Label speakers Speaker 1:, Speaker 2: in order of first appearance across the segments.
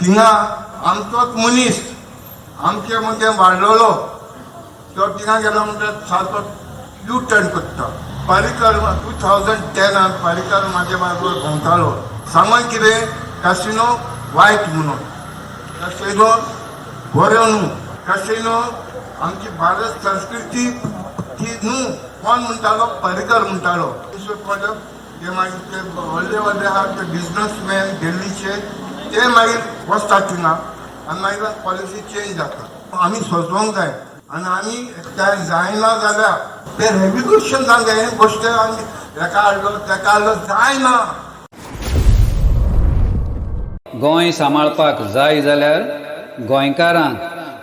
Speaker 1: थिंगा आमचोच मनीस आमचे मगे वाडलेलो तो थिंगा गेलो म्हणटा सारको यू टर्न करता. पारीकर 2010 पारीकर म्हाजे बरोबर भोंवतालो. सांगून कितें कॅसिनो वायट म्हणून कॅसिनो बऱ्यो न्हू. कॅसिनो आमची भारत संस्कृती ती न्हू. कोण म्हणटालो पारीकर म्हणटालो. ते मागीर ते व्हडले व्हडले आहा ते बिजनसमॅन दिल्लीचे ते मागीर वचतात थिंगा आनी मागीर पॉलिसी चेंज जाता. आमी सोचोंक जाय आनी आमी काय जायना जाल्यार ते रेव्होल्युशन जावंक जाय. गोश्ट आमी हेका हाडलो जायना.
Speaker 2: गोंय सांबाळपाक जाय जाल्यार गोंयकारांक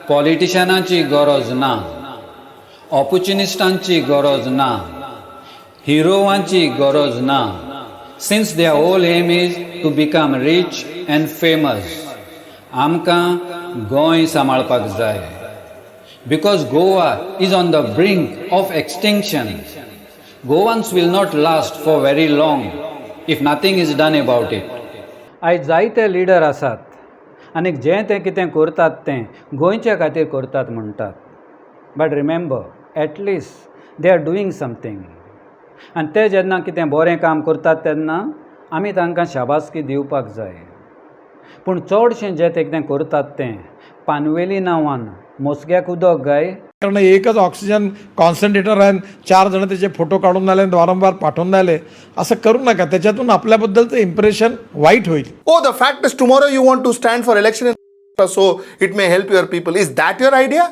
Speaker 2: पॉलिटिशनांची गरज ना, ऑपॉर्च्युनिस्टांची गरज ना, हिरोवांची गरज ना. Since their whole aim is to become rich and famous. आमकां गोंय सांबाळपाक जाय. Because Goa is on the brink of extinction. Goans will not last for very long if nothing is done about it. आयज जायते लिडर आसात आनी जें तें कितें करतात तें गोंयच्या खातीर करतात म्हणटात. But remember at least they are doing something. आनी ते जेन्ना कितें बरें काम करतात तेन्ना आमी तांकां शाबासकी दिवपाक जाय. पूण चडशें जें ते कितें करतात तें पानवेली नांवान मोसग्याक उदक गाय.
Speaker 3: कारण एकच ऑक्सिजन कॉन्सन्ट्रेटर आहे, 4 जण त्याचे फोटो काढून आले वारंवार पाठवून आले. असं करू नका. त्याच्यातून आपल्याबद्दलचं इम्प्रेशन वाईट होईल.
Speaker 4: Oh, the fact is tomorrow you want to stand for election so it may help your people. Is that your idea?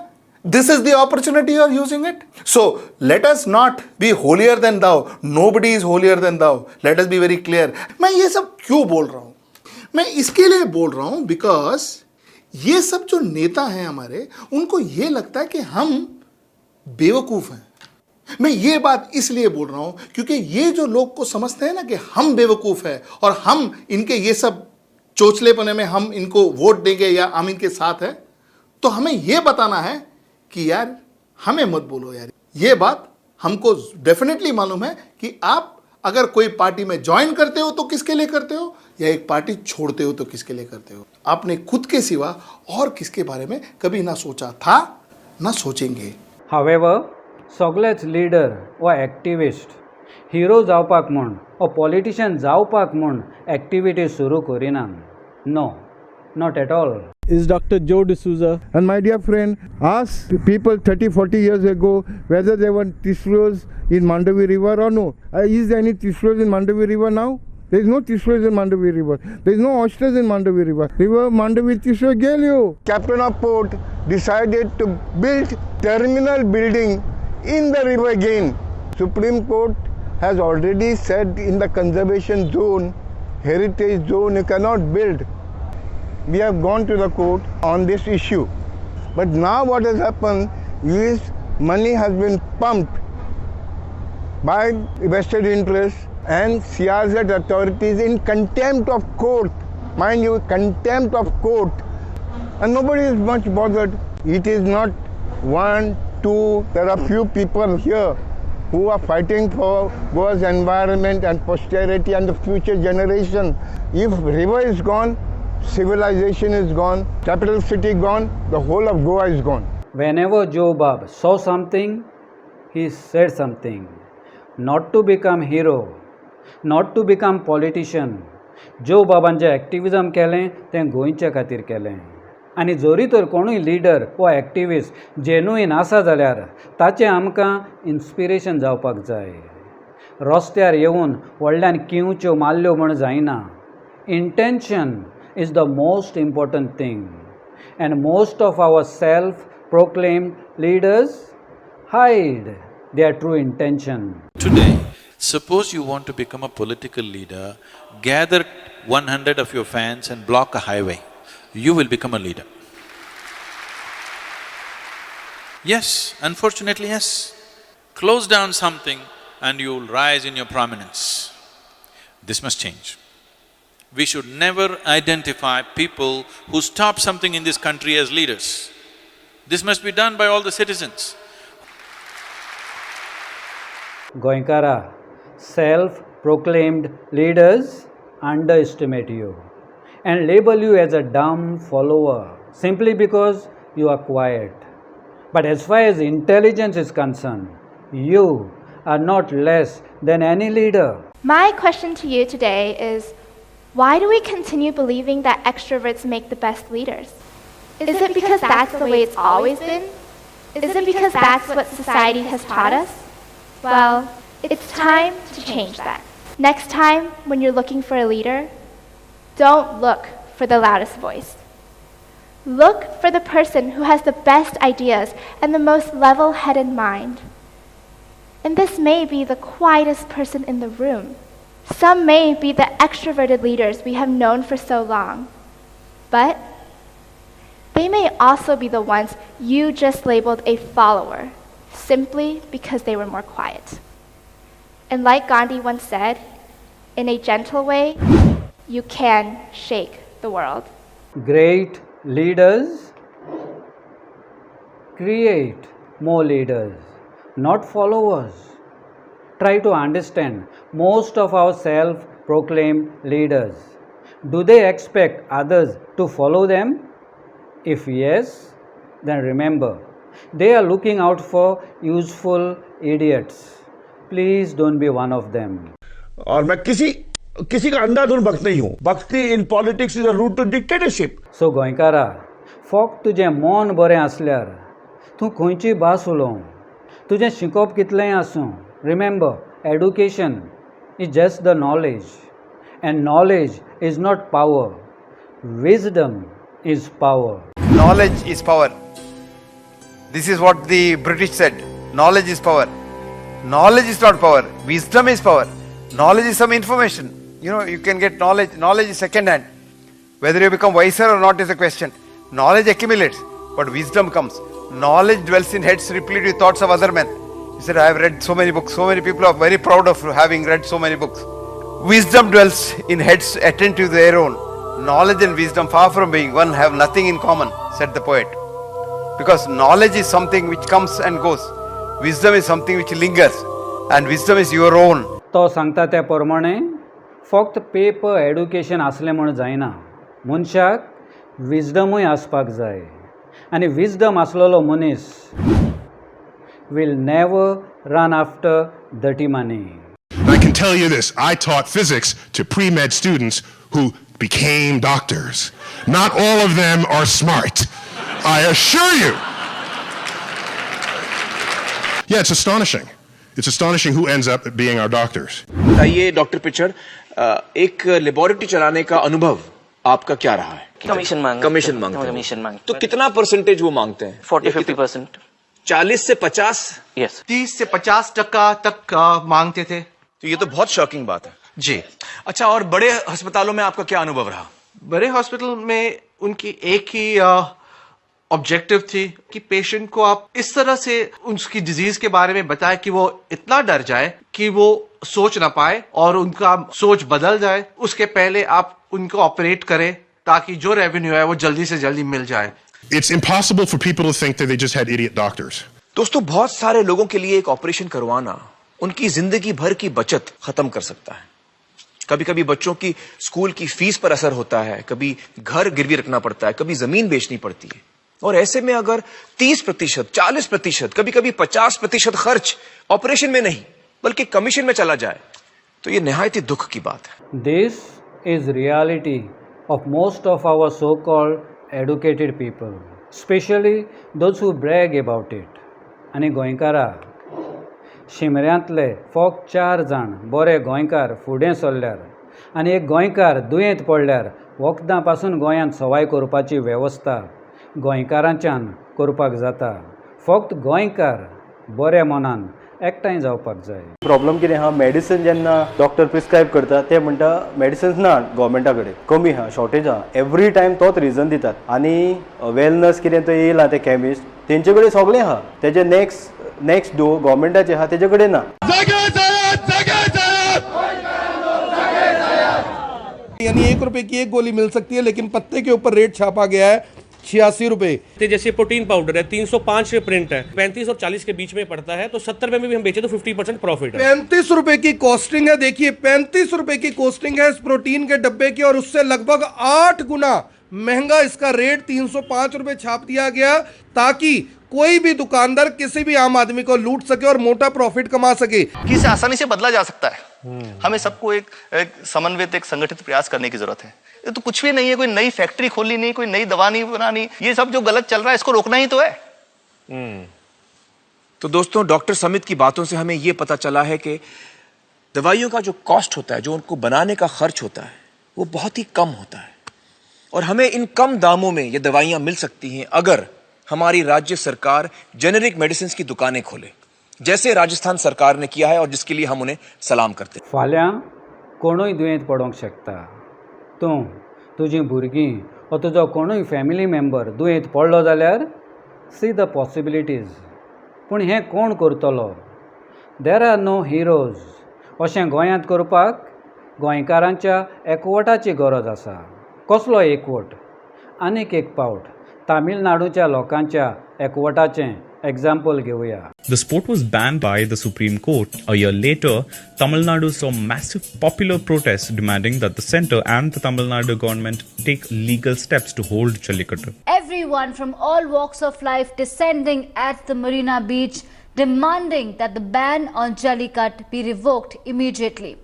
Speaker 4: This is the opportunity you are using it. So let us not be holier than thou. Nobody is holier than thou. Let us be very clear. मैं ये सब क्यों बोल रहा हूँ? मैं इसके लिए बोल रहा हूँ because ये सब जो नेता हैं हमारे, उनको ये लगता है कि हम बेवकूफ़ हैं. मैं ये बात इसलिए बोल रहा हूँ क्योंकि ये जो लोग को समझते हैं ना कि हम बेवकूफ़ हैं और हम इनके ये सब चोचलेपने में हम इनको वोट देंगे या हम इनके साथ हैं, तो हमें ये बताना है कि यार हमें मत बोलो यार. ये बात हमको डेफिनेटली मालूम है कि आप अगर कोई पार्टी में ज्वाइन करते हो तो किसके लिए करते हो, या एक पार्टी छोड़ते हो तो किसके लिए करते हो. आपने खुद के सिवा और किसके बारे में कभी ना सोचा था ना सोचेंगे.
Speaker 2: हावेवर सगळेच लिडर वा एक्टिविस्ट हिरो जावपाक म्हूण वा पॉलिटिशियन जावपाक म्हूण एक्टिविटी सुरू करिनात. No, not at all.
Speaker 5: Is Dr. Joe D'Souza. And my dear friend, ask people 30-40 years ago whether there were tissues in Mandavi River or no. Is there any tissues in Mandavi River now? There is no tissues in Mandavi River. There is no oysters in Mandavi River. River Mandavi tissue gale you. Captain of Port decided to build terminal building in the river again. Supreme Court has already said in the conservation zone, heritage zone, you cannot build. We have gone to the court on this issue. But now what has happened is money has been pumped by vested interests and CRZ authorities in contempt of court. Mind you, contempt of court. And nobody is much bothered. It is not 1, 2, there are few people here who are fighting for Goa's environment and posterity and the future generation. If river is gone, civilization is gone, capital city gone, the whole of Goa is gone.
Speaker 2: Whenever Joe Bob saw something, he said something. Not to become hero, not to become politician. Joe Boban जे एक्टिविजम केलें तें गोंयच्या खातीर केलें. आनी जोरी तर कोणूय leader वा एक्टिविस्ट जेन्युइन आसा जाल्यार ताचें आमकां इन्स्पिरेशन जावपाक जाय. रस्त्यार येवन व्हडल्यान किंवच्यो मारल्यो म्हण जायना. Intention is the most important thing, and most of our self-proclaimed leaders hide their true intention.
Speaker 6: Today, suppose you want to become a political leader, gather 100 of your fans and block a highway. You will become a leader. Yes, unfortunately, yes. Close down something and you will rise in your prominence. This must change. We should never identify people who stop something in this country as leaders. This must be done by all the citizens.
Speaker 2: Goinkara, self-proclaimed leaders underestimate you and label you as a dumb follower simply because you are quiet. But as far as intelligence is concerned, you are not less than any leader.
Speaker 7: My question to you today is, why do we continue believing that extroverts make the best leaders? Is it because that's the way it's always been? Is it because that's what society has taught us? Well, it's time to change that. Next time when you're looking for a leader, don't look for the loudest voice. Look for the person who has the best ideas and the most level-headed mind. And this may be the quietest person in the room. Some may be the extroverted leaders we have known for so long. But they may also be the ones you just labeled a follower, simply because they were more quiet. And like Gandhi once said, in a gentle way, you can shake the world.
Speaker 2: Great leaders create more leaders, not followers. Try to understand most of our self-proclaimed leaders. Do they expect others to follow them? If yes, then remember, they are looking out for useful idiots. Please don't be one of them.
Speaker 8: और मैं किसी का अंधाधुंध भक्त नहीं हूं. Bhakti in politics is a route to dictatorship.
Speaker 2: So गोंयकारा, फक्त तुजें मन बरें आसल्यार तूं खंयची भास उलोवं, तुजें शिकोवप कितलेंय आसूं, remember, education is just the knowledge, and knowledge is not power. Wisdom is power.
Speaker 9: Knowledge is power. This is what the British said. Knowledge is power. Knowledge is not power. Wisdom is power. Knowledge is some information. You know, you can get knowledge. Knowledge is second hand. Whether you become wiser or not is a question. Knowledge accumulates, but wisdom comes. Knowledge dwells in heads replete with thoughts of other men. He said, I have read so many books. So many people are very proud of having read so many books. Wisdom dwells in heads attentive to their own. Knowledge and wisdom, far from being one, have nothing in common, said the poet. Because knowledge is something which comes and goes. Wisdom is something which lingers. And wisdom is your own.
Speaker 2: तो सांगता त्या प्रमाणे फक्त paper education आसलें म्हूण जायना. मनशाक विजडमूय आसपाक जाय. आनी विजडम आसलेलो मनीस will never run after dirty money.
Speaker 10: I can tell you this, I taught physics to pre-med students who became doctors. Not all of them are smart, I assure you. Yeah, it's astonishing. It's astonishing who ends up being our doctors.
Speaker 11: बताइए doctor picture, एक laboratory चलाने का अनुभव आपका क्या रहा है?
Speaker 12: Commission मांगते हैं।
Speaker 11: तो कितना परसेंटेज वो मांगते हैं?
Speaker 12: 40-50%।
Speaker 11: 40 से 50?
Speaker 12: यस।
Speaker 9: 30 से 50% तक मांगते थे।
Speaker 11: तो ये तो बहुत शॉकिंग बात है
Speaker 9: जी।
Speaker 11: अच्छा, और बड़े अस्पतालों में आपका क्या अनुभव रहा?
Speaker 9: बड़े हॉस्पिटल में उनकी एक ही ऑब्जेक्टिव थी कि पेशेंट को आप इस तरह से उसकी डिजीज के बारे में बताएं कि वो इतना डर जाए कि वो सोच ना पाए और उनका सोच बदल जाए। उसके पहले आप उनको ऑपरेट करें ताकि जो रेवेन्यू है वो जल्दी से जल्दी मिल जाए।
Speaker 10: It's impossible for people to think that they just had idiot doctors.
Speaker 11: दोस्तों, बहुत सारे लोगों के लिए एक ऑपरेशन करवाना उनकी जिंदगी भर की बचत खत्म कर सकता है। कभी कभी बच्चों की स्कूल की फीस पर असर होता है, कभी घर गिरवी रखना पड़ता है, कभी जमीन बेचनी पड़ती है। और ऐसे में अगर 30%, 40%, कभी कभी 50% खर्च ऑपरेशन में नहीं बल्कि कमीशन में चला जाए तो ये निहायत ही दुख की बात है।
Speaker 2: This is reality of most of our so called educated people, especially those who brag about it. आनी गोंयकारा, शिमऱ्यांतले फक्त 4 जाण बरे गोंयकार फुडें सरल्यार आनी एक गोंयकार दुयेंत पडल्यार वखदां पासून गोंयांत सवाय करपाची वेवस्था गोंयकारांच्यान करपाक जाता. फक्त गोंयकार बऱ्या मनान एकठांय जावपाक जाय.
Speaker 13: प्रॉब्लम कितें आहा, मेडिसीन जेन्ना डॉक्टर प्रिस्क्रायब करता ते म्हणटा मेडिसिन्स ना गव्हर्मेंटा कडेन, कमी आहा, शॉर्टेज आहा. एवरी टायम तोच रिजन दितात. आनी वेलनस कितें तो येयला ते केमिस्ट, तेंचे कडेन सगळें आहा, तेजे नेक्स्ट डो गव्हर्मेंटाचे आहा तेजे कडेन ना.
Speaker 3: यानी 1 रुपए की एक गोली मिल सकती है, लेकिन पत्ते के ऊपर रेट छापा गया है 86 रुपये।
Speaker 14: जैसे प्रोटीन पाउडर है 305 प्रिंट है, 35 और 40 के बीच में पड़ता है, तो 70 रुपए में भी हम बेचे तो 50% प्रॉफिट है।
Speaker 3: 35 रुपए की कॉस्टिंग है, देखिए 35 रुपए की कॉस्टिंग है इस प्रोटीन के डब्बे की, और उससे लगभग 8 गुना महंगा इसका रेट 305 रुपए छाप दिया गया, ताकि कोई भी दुकानदार किसी भी आम आदमी को लूट सके और मोटा प्रॉफिट कमा सके।
Speaker 15: इसे आसानी से बदला जा सकता है। हमें सबको एक समन्वित, एक संगठित प्रयास करने की जरूरत है। ये तो कुछ भी नहीं है, कोई नई फैक्ट्री खोलनी नहीं, कोई नई दवा नहीं बनानी, ये सब जो गलत चल रहा है इसको रोकना ही तो है।
Speaker 11: तो दोस्तों, डॉक्टर समित की बातों से हमें यह पता चला है कि दवाइयों का जो कॉस्ट होता है, जो उनको बनाने का खर्च होता है, वो बहुत ही कम होता है, और हमें इन कम दामों में ये दवाइयां मिल सकती हैं अगर हमारी राज्य सरकार जेनेरिक मेडिसिन की दुकानें खोले, जैसे राजस्थान सरकार ने किया है, और जिसके लिए हम उन्हें सलाम करते हैं।
Speaker 2: फाल्यां कोणूय दुयेंत पडोंक शकता, तूं, तुजीं भुरगीं वा तुजो कोणूय फॅमिली मेंबर दुयेंत पडलो जाल्यार सी द पॉसिबिलिटीज, पूण हें कोण करतलो? देर आर नो हिरोज अशें गोंयांत करपाक गोंयकारांच्या एकवटाची गरज आसा. कसलो एकवट? आनीक एक पावट तामिळनाडूच्या लोकांच्या एकवटाचें एग्जाम्पल घेवया.
Speaker 16: The sport was banned by the Supreme Court. A year later, Tamil Nadu saw massive popular protests demanding that the centre and the Tamil Nadu government take legal steps to hold Jallikattu.
Speaker 17: Everyone from all walks of life descending at the Marina Beach, demanding that the ban on Jallikattu be revoked immediately.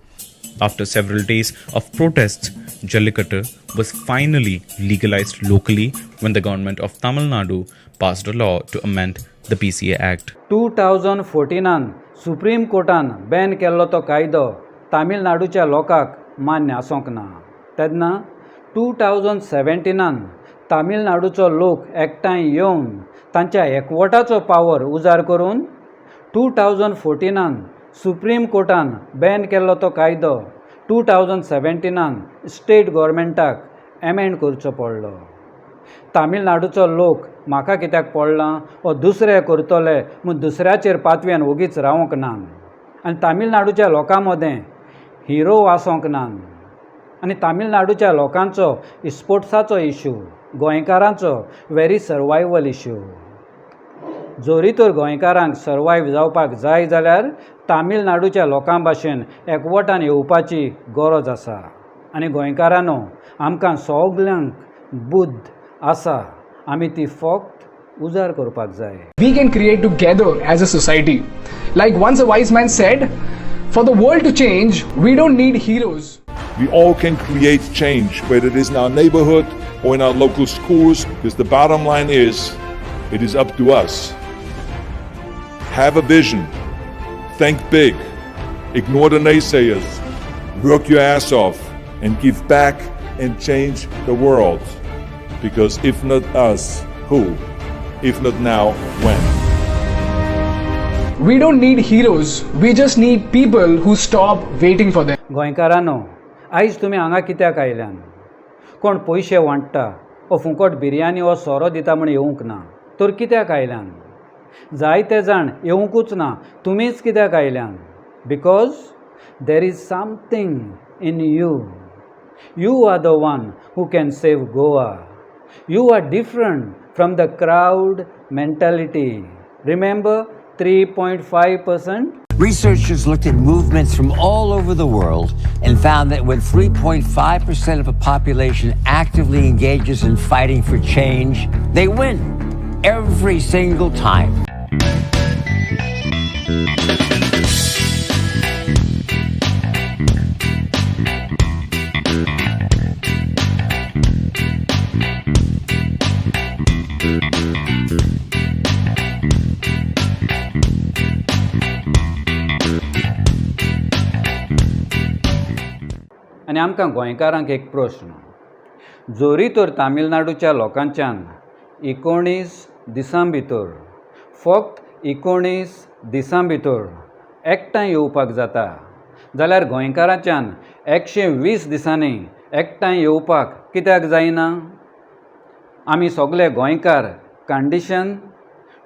Speaker 16: After several days of protests, Jallikattu was finally legalized locally when the government of Tamil Nadu passed a law to amend the PCA Act.
Speaker 2: 2014 supreme कोर्टान ban केल्लो तो कायदो तामिळनाडूच्या लोकांक मान्य आसूंक ना. तेन्ना 2017 तामिळनाडूचो लोक एकठांय येवन तांच्या एकवटाचो पावर उजार करून 2014 सुप्रीम कोर्टान बॅन केल्लो तो कायदो 2017 स्टेट गव्हर्मेंटाक एमेंड करचो पडलो. तामिळनाडूचो लोक म्हाका कित्याक पडला वा दुसरे करतले म्हूण दुसऱ्याचेर पातव्यान ओगीच रावंक ना, आनी तामिळनाडूच्या लोकां मदें हिरो आसोंक ना, आनी तामिळनाडूच्या लोकांचो स्पोर्ट्साचो इश्यू गोंयकारांचो व्हेरी सर्वायवल इश्यू. जोरी तर गोंयकारांक सर्वायव जावपाक जाय जाल्यार तामिळनाडूच्या लोकां भाशेन एकवटान येवपाची गरज आसा. आनी गोंयकारांनो, आमकां सगल्यांक बुद्ध आसा, आमी ती फक्त उजार करपाक जाय.
Speaker 18: We can create together as a society. Like once a wise man said, for the world to change, we don't need heroes.
Speaker 19: We all can create change, whether it is in our neighborhood or in our local schools, because the bottom line is, it is up to us. Have a vision. Think big. Ignore the naysayers. Work your ass off and give back and change the world. Because if not us, who? If not now, when?
Speaker 18: We don't need heroes. We just need people who stop waiting for them.
Speaker 2: गोंयकारांनो, आयज तुमी हांगा कित्याक आयल्यान? कोण पयशे वांट्टा वा फुकट बिरयानी वा सोरो दिता म्हूण येवंक ना, तर कित्याक आयल्यान? जायते जाण येवंकूच ना, तुमीच कित्याक आयल्यान? Because there is something in you. You are the one who can save Goa. You are different from the crowd mentality. Remember 3.5%?
Speaker 20: Researchers looked at movements from all over the world and found that when 3.5% of a population actively engages in fighting for change, they win every single time.
Speaker 2: आनी आमकां गोंयकारांक एक प्रश्न. जोरी तर तामिळनाडूच्या लोकांच्यान 19 दिसां भितर, फक्त 19 दिसां भितर एकठांय येवपाक जाता, जाल्यार गोंयकारांच्यान 120 दिसांनी एकठांय येवपाक कित्याक जायना? आमी सगळे गोंयकार condition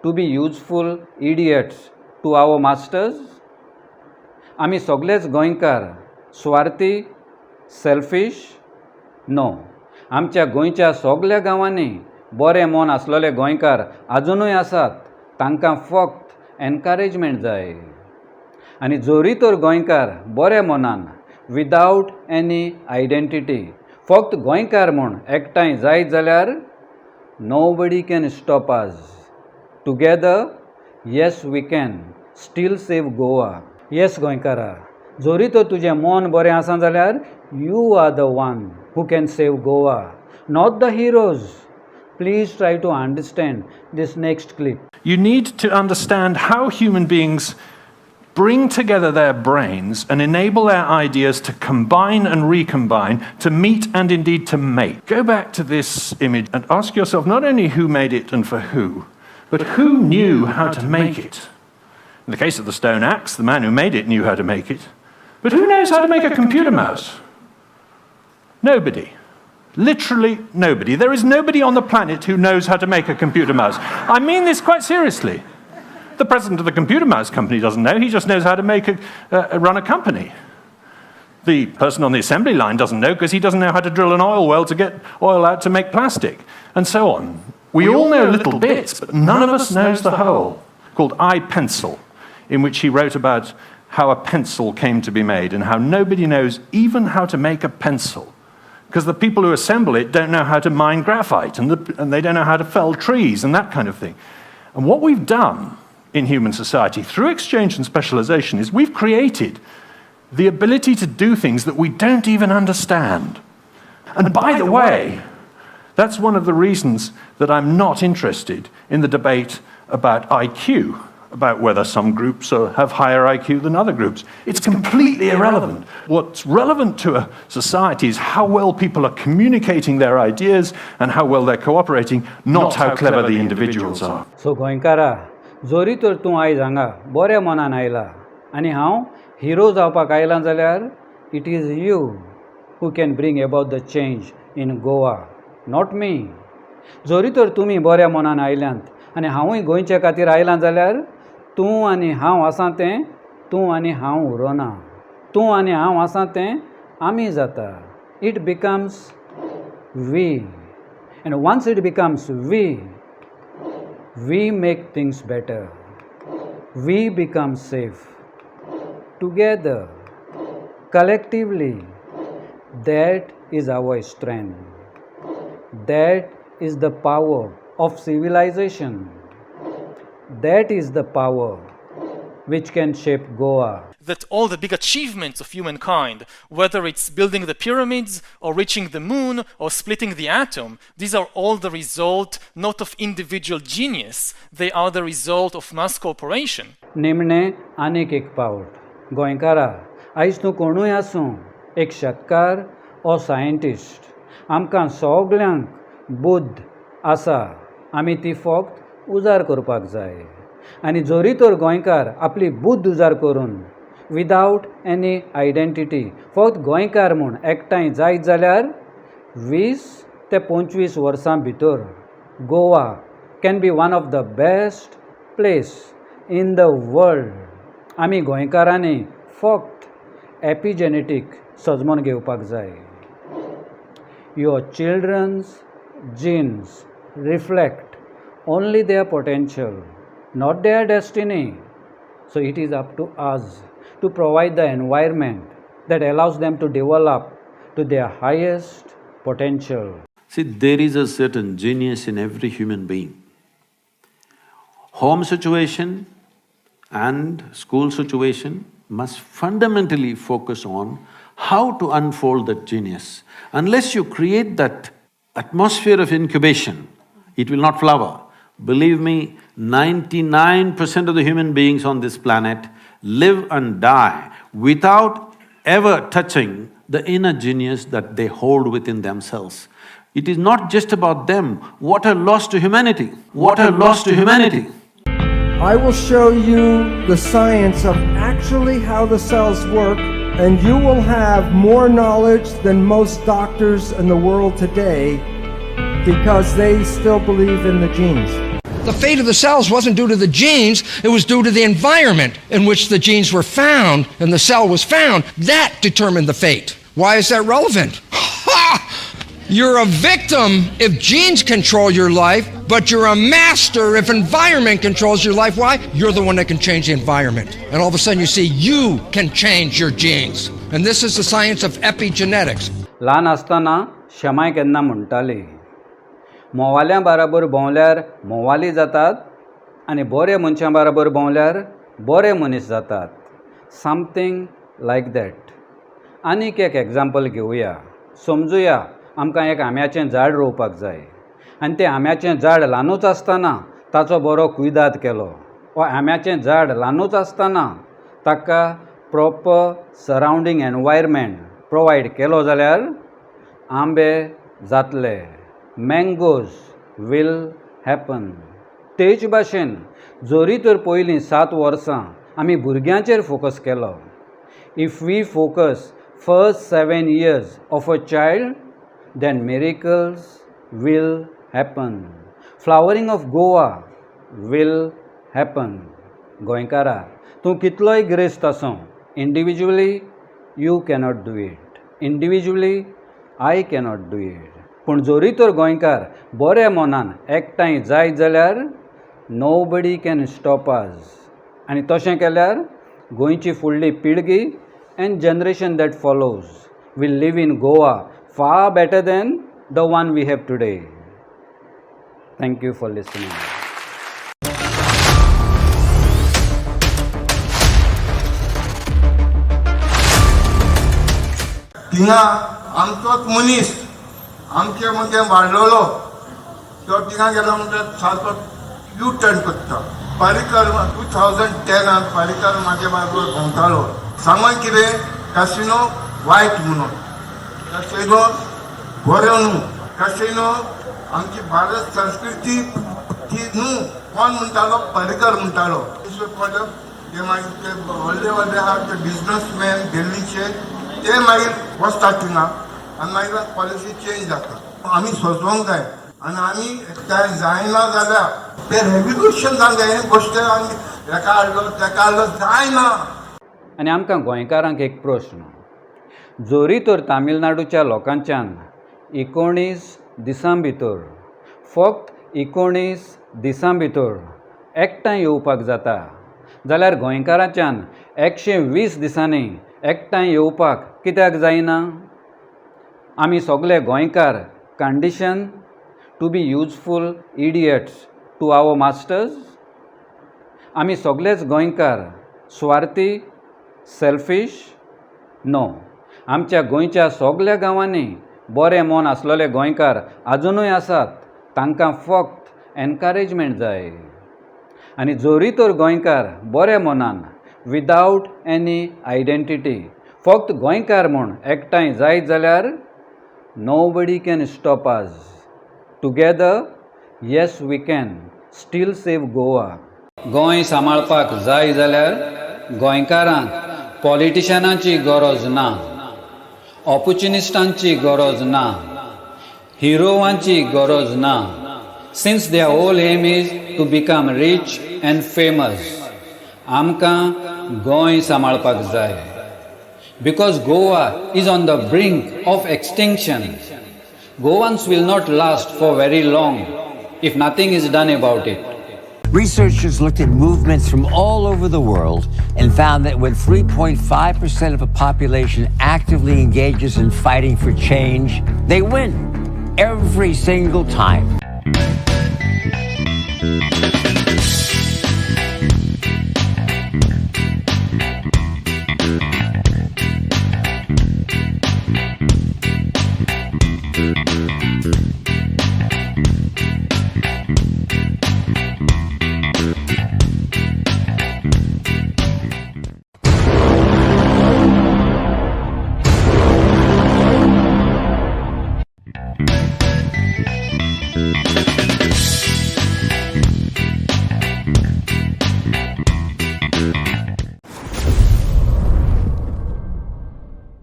Speaker 2: to be useful idiots to our masters? आमी सगळेच गोंयकार स्वार्थी, सेल्फीश? नो. आमच्या गोंयच्या सगळ्या गांवांनी बरें मन आसलेले गोंयकार आजुनूय आसात. तांकां फक्त एनकरेजमेंट जाय. आनी जोरी तर गोंयकार बरे मनान विदावट एनी आयडेंटिटी फक्त गोंयकार म्हूण एकठांय जायत जाल्यार nobody can stop us. Together yes we can still save Goa. Yes गोंयकारा, जोरी तर तुजें मन बरें आसा जाल्यार you are the one who can save Goa, not the heroes. Please try to understand this next clip.
Speaker 21: You need to understand how human beings bring together their brains and enable their ideas to combine and recombine, to meet and indeed to make. Go back to this image and ask yourself not only who made it and for who, but who knew how to make it. In the case of the stone axe, the man who made it knew how to make it. But who knows how to make a computer mouse? Nobody. Literally nobody. There is nobody on the planet who knows how to make a computer mouse. I mean this quite seriously. The president of the computer mouse company doesn't know. He just knows how to run a company. The person on the assembly line doesn't know because he doesn't know how to drill an oil well to get oil out to make plastic, and so on. We all know little bits, but none of us knows the whole. Called iPencil, in which he wrote about how a pencil came to be made and how nobody knows even how to make a pencil. Because the people who assemble it don't know how to mine graphite, and they don't know how to fell trees and that kind of thing. And what we've done in human society through exchange and specialization is we've created the ability to do things that we don't even understand. And by the way, that's one of the reasons that I'm not interested in the debate about IQ, about whether some groups have higher IQ than other groups. It's completely irrelevant. What's relevant to a society is how well people are communicating their ideas and how well they're cooperating, not how clever the individuals are.
Speaker 2: So गोंयकारा, जोरी तर तूं आयज हांगा बऱ्या मनान आयला आनी हांव हिरो जावपाक आयलां जाल्यार it is you who can bring about the change in Goa, not me. जोरी तर तुमी बऱ्या मनान आयल्यांत आनी हांवूय गोंयचे खातीर आयलां जाल्यार तूं आनी हांव आसा तें तूं आनी हांव उरोना. तूं आनी हांव आसा तें आमी जाता. It becomes we. And once it becomes we make things better. We become safe. Together, collectively, that is our strength. That is the power of civilization. That is the power which can shape Goa.
Speaker 22: That all the big achievements of humankind, whether it's building the pyramids or reaching the moon or splitting the atom, these are all the result not of individual genius, they are the result of mass cooperation.
Speaker 2: निमणे आनीक एक पावट. गोंयकारा, आयज तूं कोणूय आसूं, एक शेतकार ओ सायंटिस्ट, आमकां सगल्यांक बुद्ध आसा. आमी ती फक्त उजार करपाक जाय. आनी जोरी तर गोंयकार आपली बुद्ध उजार करून विदावट एनी आयडेंटिटी फक्त गोंयकार म्हूण एकठांय जायत जाल्यार 20 ते 25 वर्सां भितर Goa can be one of the best place in the world. आमी गोंयकारांनी फक्त एपिजेनेटीक सजमोन घेवपाक जाय. Your childrens genes reflect only their potential, not their destiny. So it is up to us to provide the environment that allows them to develop to their highest potential.
Speaker 23: See, there is a certain genius in every human being. Home situation and school situation must fundamentally focus on how to unfold that genius. Unless you create that atmosphere of incubation, it will not flower. Believe me, 99% of the human beings on this planet live and die without ever touching the inner genius that they hold within themselves. It is not just about them. What a loss to humanity! What a loss to humanity!
Speaker 24: I will show you the science of actually how the cells work, and you will have more knowledge than most doctors in the world today because they still believe in the genes.
Speaker 25: The fate of the cells wasn't due to the genes, it was due to the environment in which the genes were found and the cell was found. That determined the fate. Why is that relevant? Ha!
Speaker 24: You're a victim if genes control your life, but you're a master if environment controls your life. Why? You're the one that can change the environment. And all of a sudden you see you can change your genes. And this is the science of epigenetics.
Speaker 2: ल्हान आसतना शमाय केन्ना म्हणटाली, मोवाल्या बाराबर भोंवल्यार मोवाली जातात आनी बरे मनशां बाराबर भोंवल्यार बरे मनीस जातात. Something like that. आनीक एक एग्जाम्पल घेवया. समजुया आमकां एक आंब्याचें झाड रोवपाक जाय आनी तें आंब्याचें झाड ल्हानूच आसतना ताचो बरो कुयदाद केलो, वा आंब्याचें झाड ल्हानूच आसतना ताका प्रॉपर सरावंडींग एनवायरमेंट प्रोवायड केलो जाल्यार आंबे जातले. Mangoes will happen. तेच भाशेन जोरी तर पयलीं 7 वर्सां आमी भुरग्यांचेर फोकस केलो. If we focus first 7 years of a child, then miracles will happen. Flowering of Goa will happen. गोंयकारा, तूं कितलोय गिरेस्त आसूं, individually you cannot do it. Individually I cannot do it. पूण जोरी तर गोंयकार बऱ्या मनान एकठांय जायत जाल्यार नोबडी कॅन स्टॉप अस. आनी तशें केल्यार गोंयची फुडली पिळगी and generation that follows will live in Goa far better than the one we have today. Thank you for listening.
Speaker 1: थिंगा आमचोच मनीस आमचे मगे वाडलोलो तो थिंगा गेलो म्हणटा सारको यू टर्न करता. पारीकर 2010 पारीकर म्हाजे बाराबर भोंवतालो. सांगोन कितें कसिनो वायट म्हणून, कसिनो बरो न्हू. कसिनो आमची भारत संस्कृती ती न्हू. कोण म्हणटालो? पर्रीकर म्हणटालो. ते मागीर ते व्हडले व्हडले आहा ते बिजनसमॅन दिल्लीचे ते मागीर वचतात थिंगा आनी मागीर पॉलिसी चेंज जाता. आमी सोचोंक जाय आनी आमी एकठांय जायना जाल्यार ते रेव्होल्युशन जावंक जाय. हे गोश्ट आमी हेका हाडलो तेका हाडलो जायना.
Speaker 2: आनी आमकां गोंयकारांक एक प्रश्न. जोरी तर तामिळनाडूच्या लोकांच्यान 19 दिसां भितर, फक्त 19 दिसां भितर एकठांय येवपाक जाता, जाल्यार गोंयकारांच्यान 120 दिसांनी एकठांय येवपाक कित्याक जायना? आमी सगळे गोंयकार condition to be useful idiots to our masters? आमी सगळेच गोंयकार स्वार्थी, सेल्फीश? नो. आमच्या गोंयच्या सगळ्या गांवांनी बरें मन आसलेले गोंयकार आजुनूय आसात. तांकां फक्त एनकरेजमेंट जाय. आनी जोरी तर गोंयकार बऱ्या मनान विदावट एनी आयडेंटिटी फक्त गोंयकार म्हूण एकठांय जायत जाल्यार nobody can stop us. Together yes we can still save Goa. Goem सांबाळपाक जाय जाल्यार गोंयकारांक पॉलिटिशियनांची गरज ना, ऑपॉर्च्युनिस्टांची गरज ना, हिरोवांची गरज ना. Since their whole aim is to become rich and famous, आमकां गोंय सांबाळपाक जाय. Because Goa is on the brink of extinction. Goans will not last for very long if nothing is done about it.
Speaker 20: Researchers looked at movements from all over the world and found that when 3.5% of a population actively engages in fighting for change, they win every single time.